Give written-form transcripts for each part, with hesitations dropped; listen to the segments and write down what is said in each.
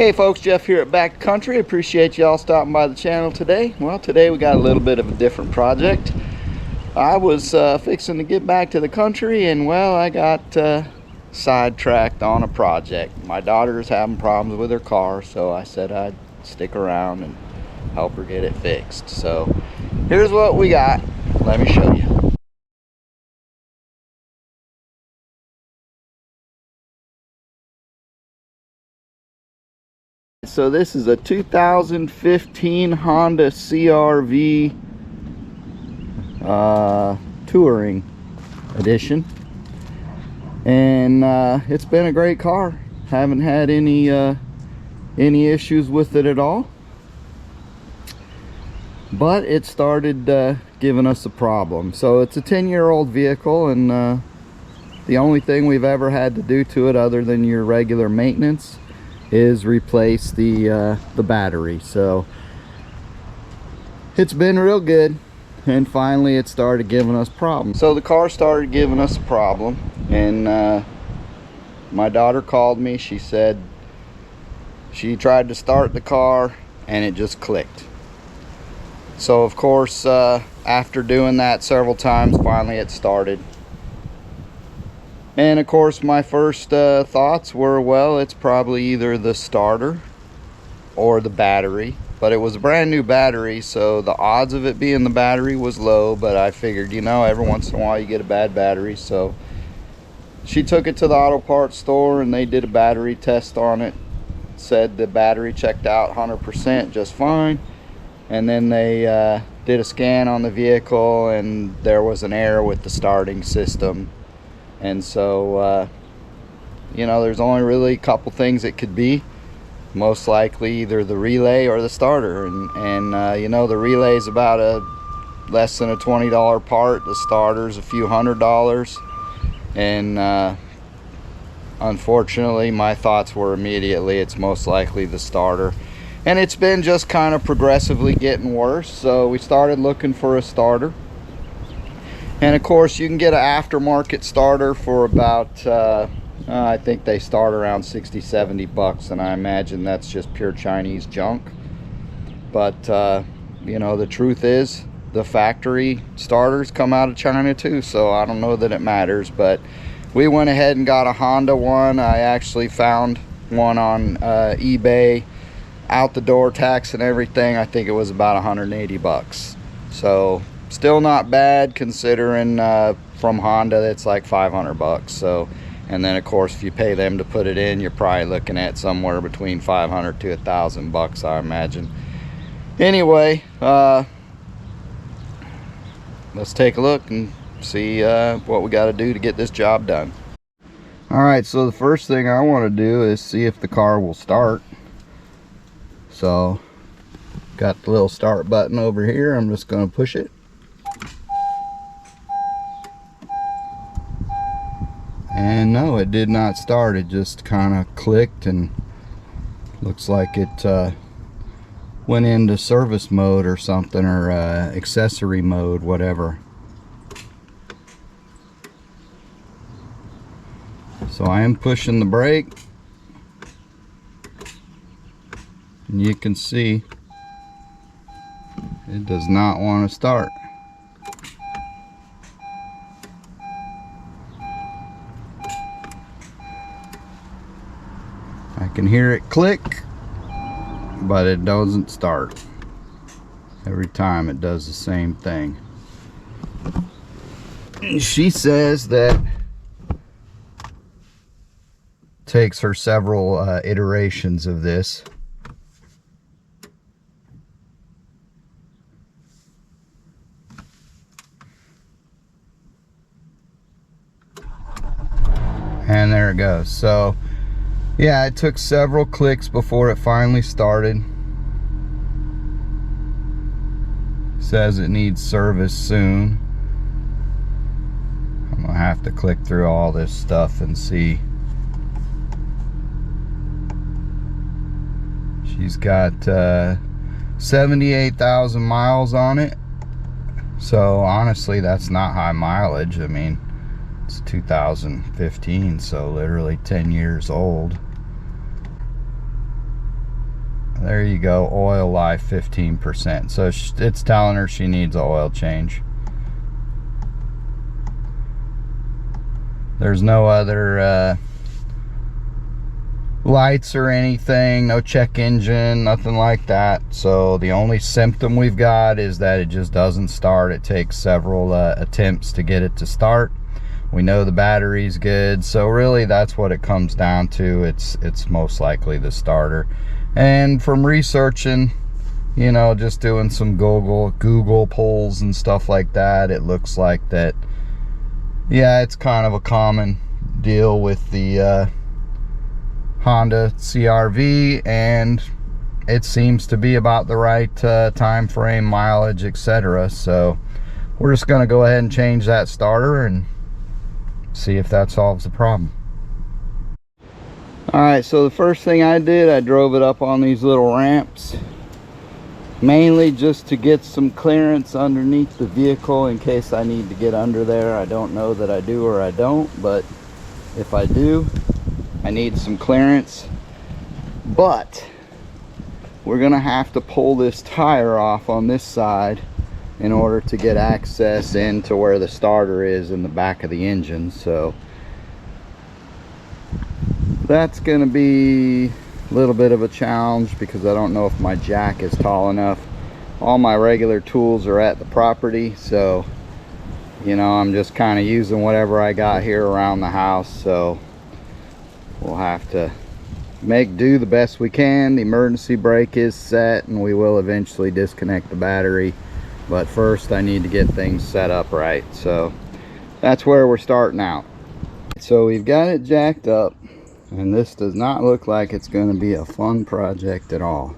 Hey folks, Jeff here at Backcountry. Appreciate y'all stopping by the channel today. Well, today we got a little bit of a different project. I was fixing to get back to the country, and well, I got sidetracked on a project. My daughter's having problems with her car, so I said I'd stick around and help her get it fixed. So here's what we got. Let me show you. So this is a 2015 Honda CR-V Touring edition, and it's been a great car. Haven't had any issues with it at all, but it started giving us a problem. So it's a 10-year-old vehicle, and the only thing we've ever had to do to it other than your regular maintenance is replace the battery. So it's been real good, and finally it started giving us problems. So the car started giving us a problem, and my daughter called me. She said she tried to start the car and it just clicked. So of course, after doing that several times, finally it started. And of course my first thoughts were, well, it's probably either the starter or the battery. But it was a brand new battery, so the odds of it being the battery was low. But I figured, you know, every once in a while you get a bad battery. So she took it to the auto parts store and they did a battery test on it. Said the battery checked out 100% just fine. And then they did a scan on the vehicle, and there was an error with the starting system. And so, you know, there's only really a couple things it could be. Most likely either the relay or the starter. And you know, the relay is about less than a $20 part. The starter's a few $100s. And unfortunately, my thoughts were immediately it's most likely the starter. And it's been just kind of progressively getting worse. So we started looking for a starter. And of course you can get an aftermarket starter for about I think they start around 60-70 bucks, and I imagine that's just pure Chinese junk. But you know, the truth is the factory starters come out of China too, so I don't know that it matters. But we went ahead and got a Honda one. I actually found one on eBay, out the door tax and everything. I think it was about 180 bucks. So still not bad considering from Honda it's like 500 bucks. So, and then of course if you pay them to put it in, you're probably looking at somewhere between 500 to 1,000 bucks, I imagine. Anyway, let's take a look and see what we got to do to get this job done. All right, so the first thing I want to do is see if the car will start. So got the little start button over here. I'm just going to push it. And no, it did not start. It just kind of clicked, and looks like it went into service mode or something, or accessory mode, whatever. So I am pushing the brake, and you can see it does not want to start. I can hear it click, but it doesn't start. Every time it does the same thing. She says that it takes her several iterations of this. And there it goes. So yeah, it took several clicks before it finally started. Says it needs service soon. I'm gonna have to click through all this stuff and see. She's got 78,000 miles on it. So honestly, that's not high mileage. I mean, it's 2015, so literally 10 years old. There you go, oil life 15%. So it's telling her she needs an oil change. There's no other lights or anything, no check engine, nothing like that. So the only symptom we've got is that it just doesn't start. It takes several attempts to get it to start. We know the battery's good, so really that's what it comes down to. It's most likely the starter. And from researching, you know, just doing some Google polls and stuff like that, it looks like that, yeah, it's kind of a common deal with the Honda CR-V, and it seems to be about the right time frame, mileage, etc. So we're just going to go ahead and change that starter and see if that solves the problem. Alright, so the first thing I did, I drove it up on these little ramps, mainly just to get some clearance underneath the vehicle in case I need to get under there. I don't know that I do or I don't, but if I do, I need some clearance. But we're gonna have to pull this tire off on this side in order to get access into where the starter is in the back of the engine. So that's gonna be a little bit of a challenge because I don't know if my jack is tall enough. All my regular tools are at the property, so you know, I'm just kind of using whatever I got here around the house. So we'll have to make do the best we can. The emergency brake is set and we will eventually disconnect the battery, but first I need to get things set up right. So that's where we're starting out. So we've got it jacked up, and this does not look like it's going to be a fun project at all.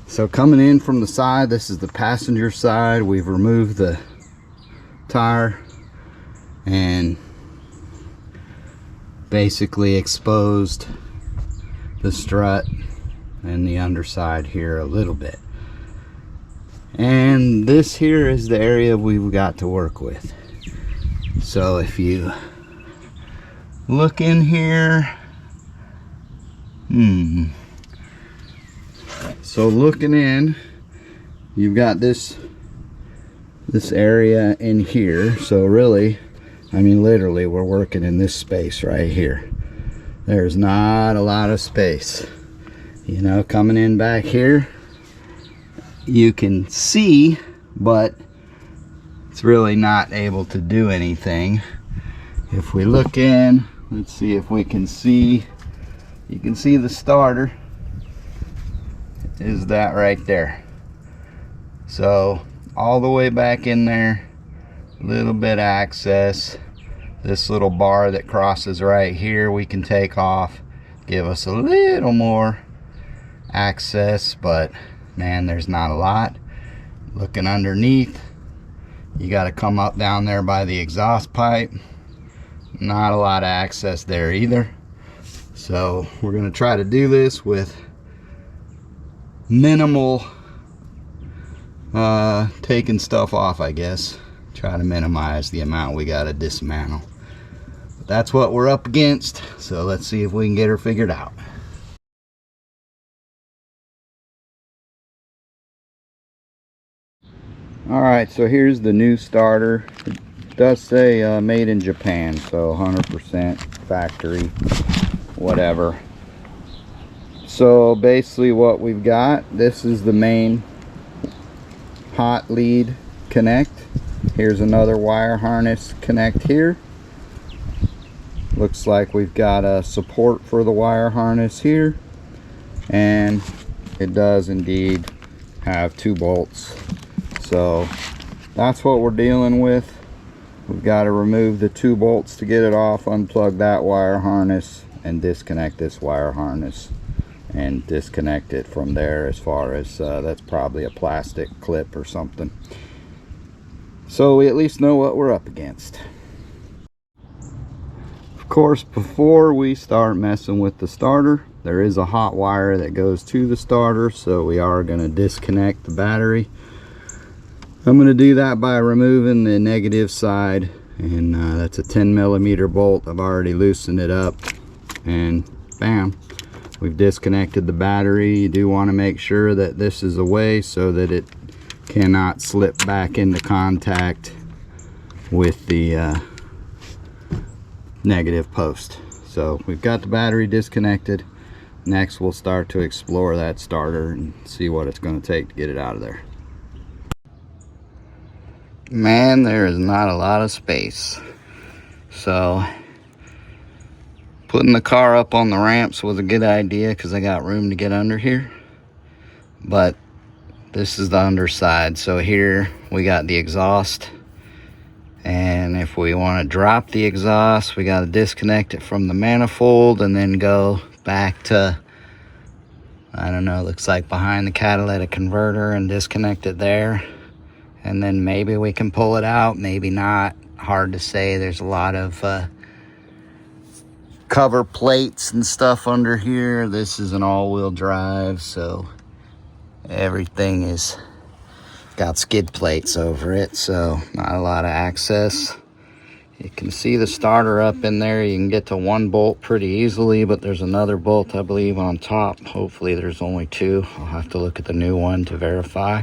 So coming in from the side, this is the passenger side. We've removed the tire and basically exposed the strut and the underside here a little bit. And this here is the area we've got to work with. So if you look in here, so looking in, you've got this area in here. So really, I mean, literally we're working in this space right here. There's not a lot of space, you know. Coming in back here, you can see, but it's really not able to do anything. If we look in, let's see if we can see. You can see the starter is that right there. So all the way back in there, a little bit of access. This little bar that crosses right here we can take off, give us a little more access, but man, there's not a lot. Looking underneath, you got to come up down there by the exhaust pipe. Not a lot of access there either. So we're going to try to do this with minimal taking stuff off, I guess. Try to minimize the amount we got to dismantle. But that's what we're up against, so let's see if we can get her figured out. Alright, so here's the new starter. It does say made in Japan, so 100% factory, whatever. So basically what we've got, this is the main hot lead connect. Here's another wire harness connect here. Looks like we've got a support for the wire harness here, and it does indeed have 2 bolts. So that's what we're dealing with. We've got to remove the 2 bolts to get it off, unplug that wire harness, and disconnect this wire harness and disconnect it from there. As far as that's probably a plastic clip or something, so we at least know what we're up against. Of course, before we start messing with the starter, there is a hot wire that goes to the starter, so we are going to disconnect the battery. I'm going to do that by removing the negative side, and that's a 10mm bolt. I've already loosened it up, and bam, We've disconnected the battery. You do want to make sure that this is away so that it cannot slip back into contact with the negative post. So we've got the battery disconnected. Next we'll start to explore that starter and see what it's going to take to get it out of there. Man, there is not a lot of space. So putting the car up on the ramps was a good idea because I got room to get under here. But this is the underside. So here we got the exhaust. And if we want to drop the exhaust, we got to disconnect it from the manifold and then go back to, I don't know, looks like behind the catalytic converter and disconnect it there. And then maybe we can pull it out, maybe not. Hard to say. There's a lot of cover plates and stuff under here. This is an all-wheel drive, so everything is got skid plates over it, so not a lot of access. You can see the starter up in there. You can get to one bolt pretty easily, but there's another bolt, I believe, on top. Hopefully there's only two. I'll have to look at the new one to verify.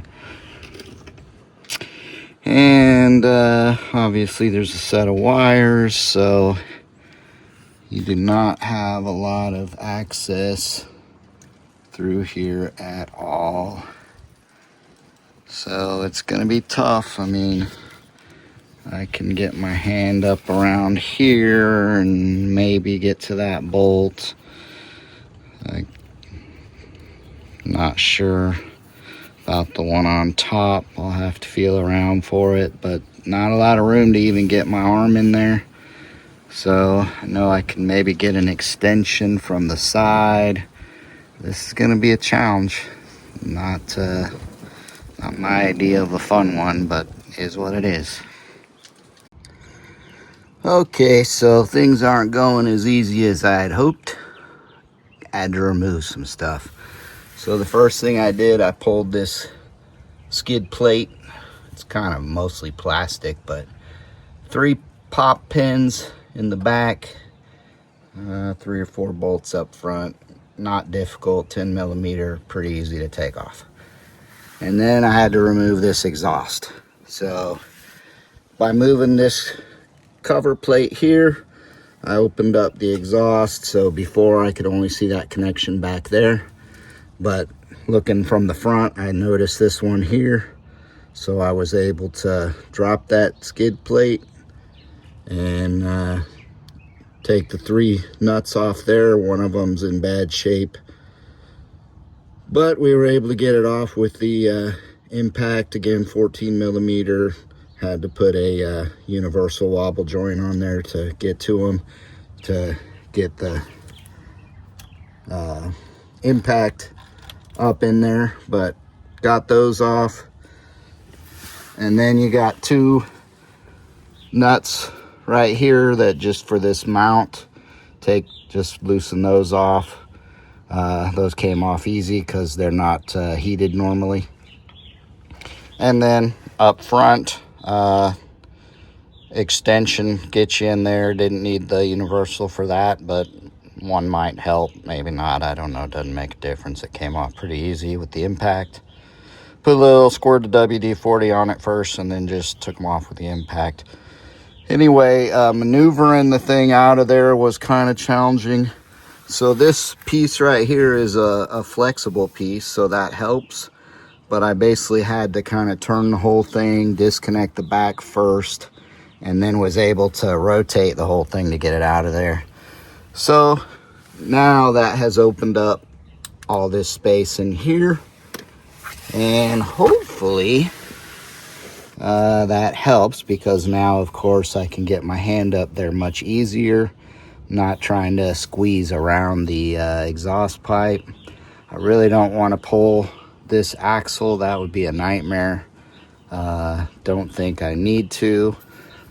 And obviously there's a set of wires, so you do not have a lot of access through here at all. So it's gonna be tough. I mean, I can get my hand up around here and maybe get to that bolt. I'm not sure about the one on top. I'll have to feel around for it, but not a lot of room to even get my arm in there. So I know I can maybe get an extension from the side. This is gonna be a challenge. Not my idea of a fun one, but is what it is. Okay, so things aren't going as easy as I had hoped. I had to remove some stuff. So the first thing I did, I pulled this skid plate. It's kind of mostly plastic, but 3 pop pins in the back, 3 or 4 bolts up front. Not difficult, 10 millimeter, pretty easy to take off. And then I had to remove this exhaust. So by moving this cover plate here, I opened up the exhaust. So before I could only see that connection back there, but looking from the front, I noticed this one here. So I was able to drop that skid plate and take the 3 nuts off there. One of them's in bad shape, but we were able to get it off with the impact. Again, 14 millimeter. Had to put a universal wobble joint on there to get to them, to get the impact up in there, but got those off. And then you got 2 nuts right here that just for this mount, just loosen those off. Those came off easy because they're not heated normally. And then up front, extension gets you in there. Didn't need the universal for that, but one might help, maybe not, I don't know. Doesn't make a difference. It came off pretty easy with the impact. Put a little squirt of WD-40 on it first and then just took them off with the impact. Anyway, maneuvering the thing out of there was kind of challenging. So this piece right here is a flexible piece, so that helps. But I basically had to kind of turn the whole thing, disconnect the back first, and then was able to rotate the whole thing to get it out of there. So now that has opened up all this space in here, and hopefully that helps, because now of course I can get my hand up there much easier, not trying to squeeze around the exhaust pipe. I really don't want to pull this axle. That would be a nightmare. Don't think I need to.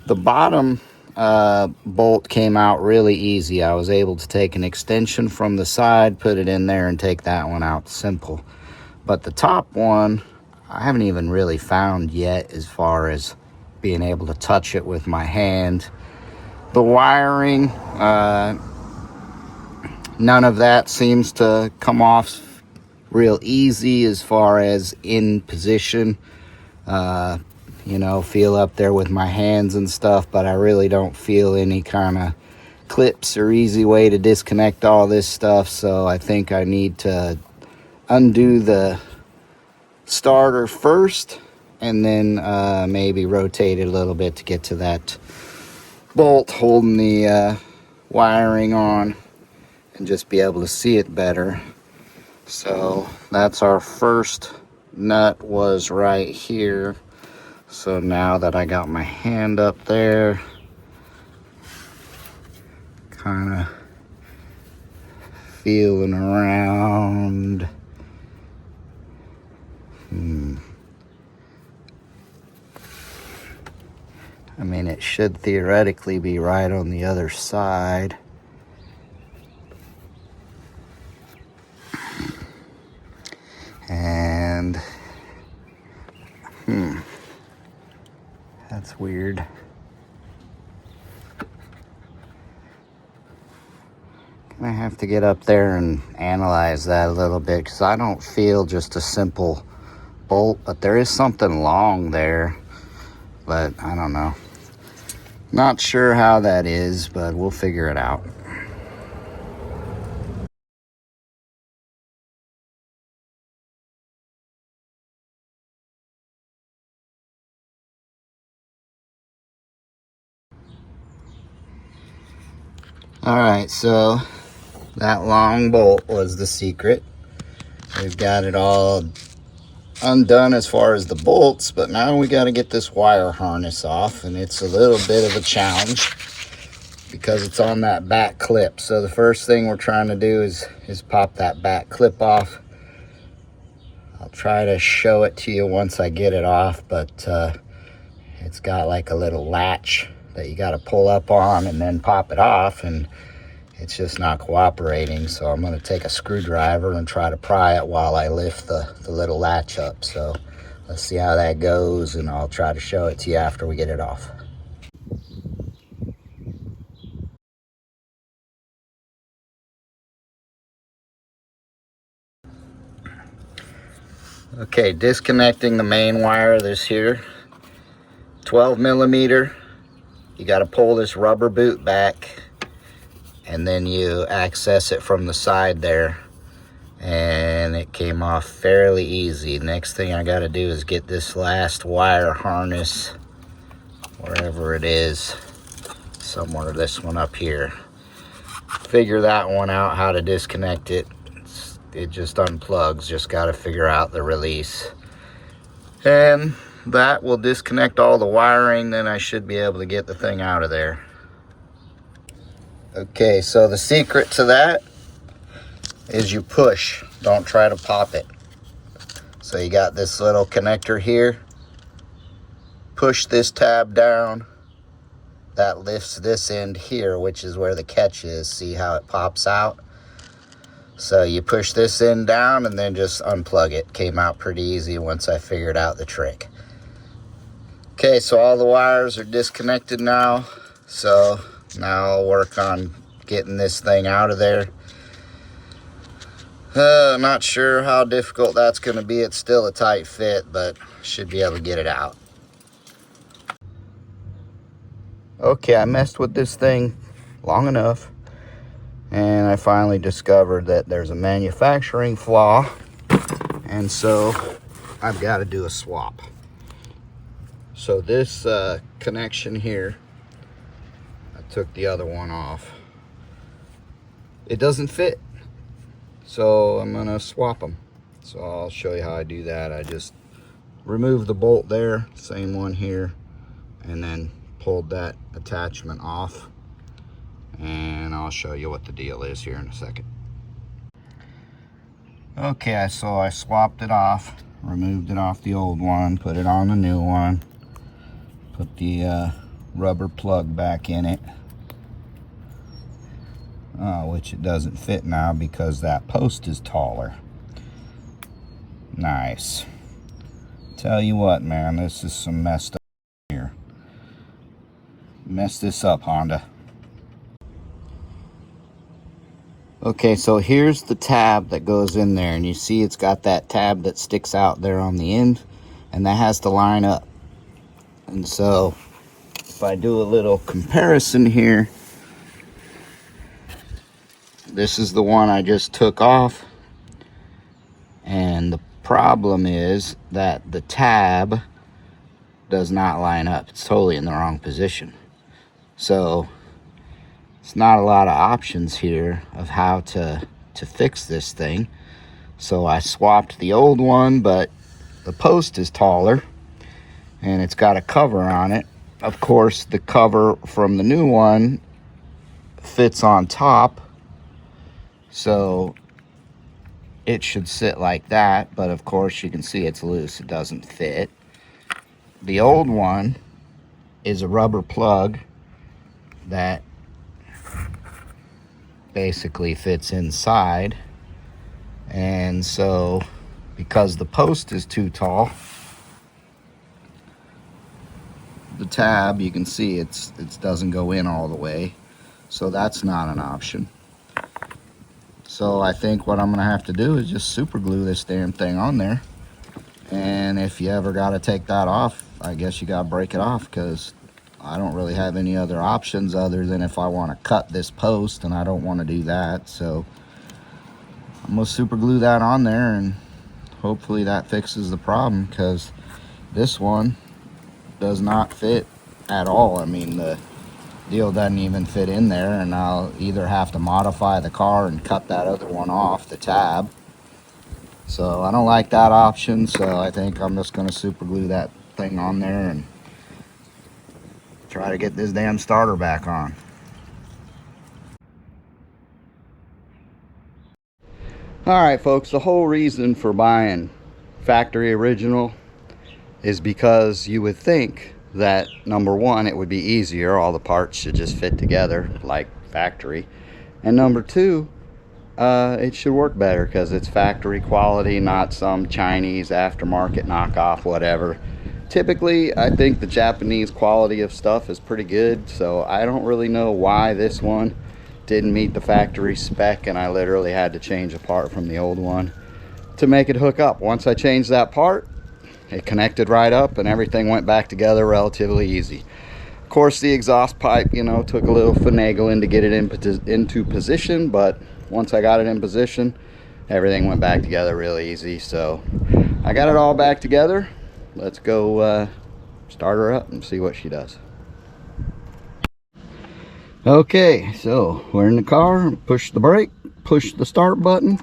The bottom bolt came out really easy. I was able to take an extension from the side, put it in there, and take that one out simple. But the top one, I haven't even really found yet as far as being able to touch it with my hand. The wiring, None of that seems to come off real easy as far as in position. You know, feel up there with my hands and stuff, but I really don't feel any kind of clips or easy way to disconnect all this stuff. So I think I need to undo the starter first and then maybe rotate it a little bit to get to that bolt holding the wiring on and just be able to see it better. So that's our first nut, was right here. So now that I got my hand up there, kind of feeling around. I mean, it should theoretically be right on the other side. And that's weird. I have to get up there and analyze that a little bit, because I don't feel just a simple bolt, but there is something long there, but I don't know. Not sure how that is, but we'll figure it out. All right, so that long bolt was the secret. We've got it all undone as far as the bolts, but now we got to get this wire harness off, and it's a little bit of a challenge because it's on that back clip. So the first thing we're trying to do is pop that back clip off. I'll try to show it to you once I get it off, but it's got like a little latch that you got to pull up on and then pop it off, and it's just not cooperating. So I'm going to take a screwdriver and try to pry it while I lift the little latch up. So let's see how that goes, and I'll try to show it to you after we get it off. Okay, disconnecting the main wire. This here, 12 millimeter. You got to pull this rubber boot back, and then you access it from the side there, and it came off fairly easy. Next thing I got to do is get this last wire harness, wherever it is, somewhere, this one up here. Figure that one out, how to disconnect it. It just unplugs, just got to figure out the release, and that will disconnect all the wiring. Then I should be able to get the thing out of there. Okay, so the secret to that is you push, don't try to pop it. So you got this little connector here, push this tab down, that lifts this end here, which is where the catch is. See how it pops out? So you push this end down and then just unplug it. Came out pretty easy once I figured out the trick. Okay, so all the wires are disconnected now. So now I'll work on getting this thing out of there. Not sure how difficult that's going to be. It's still a tight fit, but should be able to get it out. Okay, I messed with this thing long enough, and I finally discovered that there's a manufacturing flaw, and so I've got to do a swap. So this connection here, I took the other one off. It doesn't fit, so I'm gonna swap them. So I'll show you how I do that. I just removed the bolt there, same one here, and then pulled that attachment off, and I'll show you what the deal is here in a second. Okay, so I swapped it off, removed it off the old one, put it on the new one, put the rubber plug back in it, which it doesn't fit now because that post is taller. Nice. Tell you what, man, this is some messed up here. Mess this up, Honda. Okay, so here's the tab that goes in there, and you see it's got that tab that sticks out there on the end, and that has to line up. And so if I do a little comparison here, this is the one I just took off, and the problem is that the tab does not line up. It's totally in the wrong position. So it's not a lot of options here of how to fix this thing. So I swapped the old one, but the post is taller and it's got a cover on it. Of course, the cover from the new one fits on top, so it should sit like that, but of course you can see it's loose. It doesn't fit. The old one is a rubber plug that basically fits inside, and so because the post is too tall, the tab, you can see it doesn't go in all the way, so that's not an option. So I think what I'm gonna have to do is just super glue this damn thing on there, and if you ever got to take that off, I guess you got to break it off, because I don't really have any other options other than if I want to cut this post, and I don't want to do that. So I'm gonna super glue that on there, and hopefully that fixes the problem, because this one does not fit at all. I mean, the deal doesn't even fit in there, and I'll either have to modify the car and cut that other one off, the tab. So I don't like that option, so I think I'm just gonna super glue that thing on there and try to get this damn starter back on. Alright folks, the whole reason for buying factory original is because you would think that, number one, it would be easier, all the parts should just fit together like factory, and number two, it should work better because it's factory quality, not some Chinese aftermarket knockoff, whatever. Typically, I think the Japanese quality of stuff is pretty good, so I don't really know why this one didn't meet the factory spec, and I literally had to change a part from the old one to make it hook up. Once I changed that part, it connected right up and everything went back together relatively easy. Of course, the exhaust pipe, you know, took a little finagling to get it into position, but once I got it in position, everything went back together really easy. So I got it all back together. Let's go start her up and see what she does. Okay, so we're in the car. Push the brake, push the start button.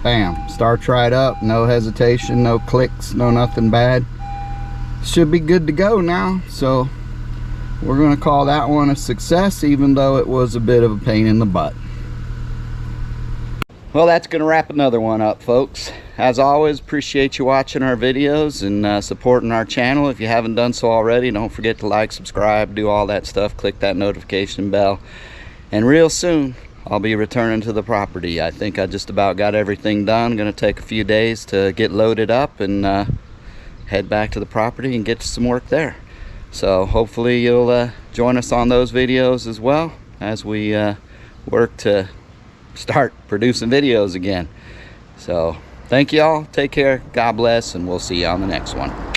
Bam, starts right up. No hesitation, no clicks, no nothing bad. Should be good to go now. So we're going to call that one a success, even though it was a bit of a pain in the butt. Well, that's going to wrap another one up, folks. As always, appreciate you watching our videos and supporting our channel. If you haven't done so already, don't forget to like, subscribe, do all that stuff. Click that notification bell. And real soon, I'll be returning to the property. I think I just about got everything done. Going to take a few days to get loaded up and head back to the property and get to some work there. So hopefully you'll join us on those videos as well as we work to start producing videos again. So thank y'all, take care, God bless, and we'll see you on the next one.